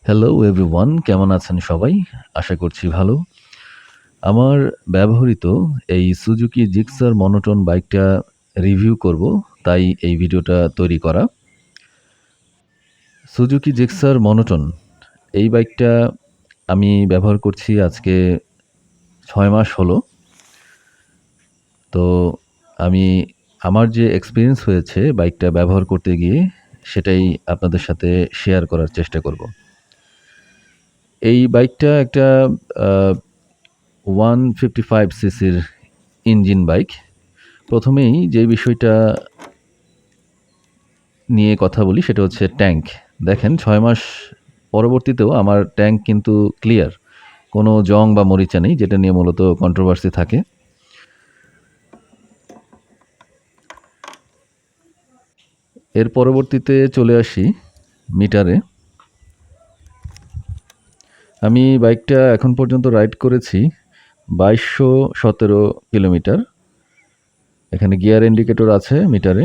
Hello everyone, কেমন আছেন সবাই? আশা করছি ভালো। আমার ব্যবহৃত এই সুজুকি জিক্সার মনোটোন বাইকটা রিভিউ করব, তাই এই ভিডিওটা তৈরি করা। সুজুকি জিক্সার মনোটোন এই বাইকটা আমি ব্যবহার করছি আজকে ৬ মাস হলো। তো আমি আমার যে এক্সপেরিয়েন্স হয়েছে বাইকটা ব্যবহার করতে গিয়ে, সেটাই আপনাদের সাথে শেয়ার করার চেষ্টা করব। এই বাইকটা একটা আ 155 সিসির ইঞ্জিন বাইক। প্রথমেই যে বিষয়টা নিয়ে কথা বলি সেটা হচ্ছে ট্যাঙ্ক। দেখেন ৬ মাস পরবর্তীতেও আমার ট্যাঙ্ক কিন্তু ক্লিয়ার। কোনো জং বা মরিচা নেই, যেটা নিয়ে মূলত কন্ট্রোভার্সি থাকে। এর পরবর্তীতে চলে আসি মিটারে। আমি বাইকটা এখন পর্যন্ত রাইড করেছি ২২১৭ কিলোমিটার। এখানে গিয়ার ইন্ডিকেটর আছে মিটারে।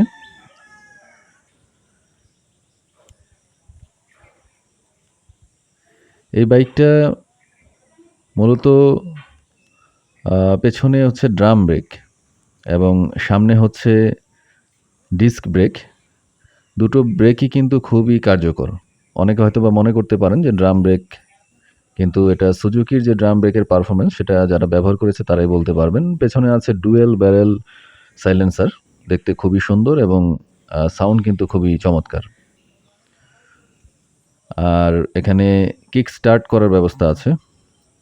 এই বাইকটা মূলত পেছনে হচ্ছে ড্রাম ব্রেক এবং সামনে হচ্ছে ডিস্ক ব্রেক। দুটো ব্রেকই কিন্তু খুবই কার্যকর। অনেকে হয়তোবা মনে করতে পারেন যে ড্রাম ব্রেক, কিন্তু এটা সুজুকির যে ড্রাম ব্রেকের পারফরম্যান্স সেটা যারা ব্যবহার করেছে তারাই বলতে পারবেন। পেছনে আছে ডুয়েল ব্যারেল সাইলেন্সার, দেখতে খুবই সুন্দর এবং সাউন্ড কিন্তু খুবই চমৎকার। আর এখানে কিক স্টার্ট করার ব্যবস্থা আছে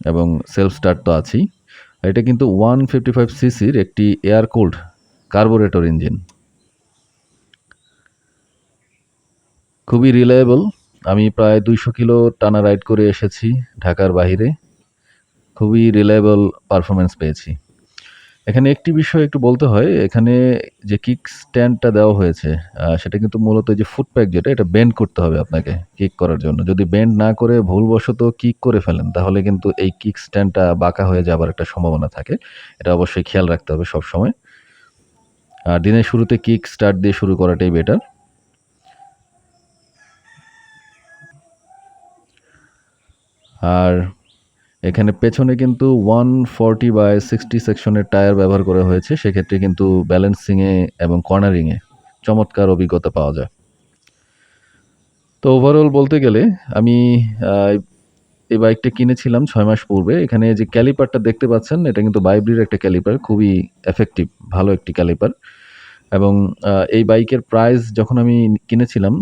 এবং সেলফ স্টার্ট তো আছেই। এটা কিন্তু 155 সিসির একটি এয়ার কুলড কার্বোরেটর ইঞ্জিন। খুবই রিলায়েবল। আমি প্রায় ২০০ কিলো টানা রাইড করে এসেছি ঢাকার বাহিরে। খুবই রিলায়েবল পারফরম্যান্স পেয়েছি। এখানে একটি বিষয় একটু বলতে হয়, এখানে যে কিক স্ট্যান্ডটা দেওয়া হয়েছে সেটা কিন্তু মূলত যে ফুট প্যাক যেটা, এটা বেন্ড করতে হবে আপনাকে কিক করার জন্য। যদি বেন্ড না করে ভুলবশত কিক করে ফেলেন, তাহলে কিন্তু এই কিক স্ট্যান্ডটা বাঁকা হয়ে যাবার একটা সম্ভাবনা থাকে। এটা অবশ্যই খেয়াল রাখতে হবে সবসময়। আর দিনের শুরুতে কিক স্টার্ট দিয়ে শুরু করাটাই বেটার। আর এখানে পেছনে কিন্তু 140/60 সেকশনের টায়ার ব্যবহার করা হয়েছে। সেক্ষেত্রে কিন্তু ব্যালেন্সিংয়ে এবং কর্নারিংয়ে চমৎকার অভিজ্ঞতা পাওয়া যায়। তো ওভারঅল বলতে গেলে আমি আ এই বাইকটা কিনেছিলাম ৬ মাস পূর্বে। এখানে যে ক্যালিপারটা দেখতে পাচ্ছেন, এটা কিন্তু বাইব্রির একটা ক্যালিপার। খুবই এফেক্টিভ, ভালো একটি ক্যালিপার। এবং এই বাইকের প্রাইস যখন আমি কিনেছিলাম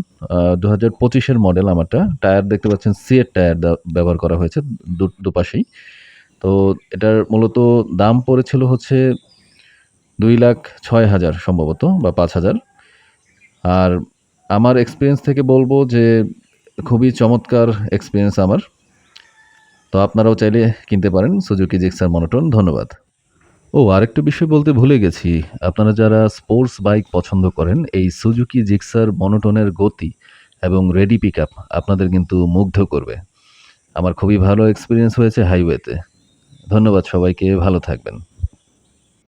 ২০২৫ এর মডেল আমারটা। টায়ার দেখতে পাচ্ছেন সিয়েট টায়ার ব্যবহার করা হয়েছে দুপাশেই। তো এটার মূলত দাম পড়েছিল হচ্ছে ২,০৬,০০০ সম্ভবত বা ৫,০০০। আর আমার এক্সপেরিয়েন্স থেকে বলব যে খুবই চমৎকার এক্সপেরিয়েন্স আমার। তো আপনারাও চাইলে কিনতে পারেন সুজুকি জিক্সার মনোটন। ধন্যবাদ। আরেকটা বিষয় বলতে ভুলে গেছি। আপনারা যারা স্পোর্টস বাইক পছন্দ করেন, এই সুজুকি জিক্সার মনোটনের গতি এবং রেডি পিকআপ আপনাদের কিন্তু মুগ্ধ করবে। আমার খুবই ভালো এক্সপেরিয়েন্স হয়েছে হাইওয়েতে। ধন্যবাদ সবাইকে, ভালো থাকবেন।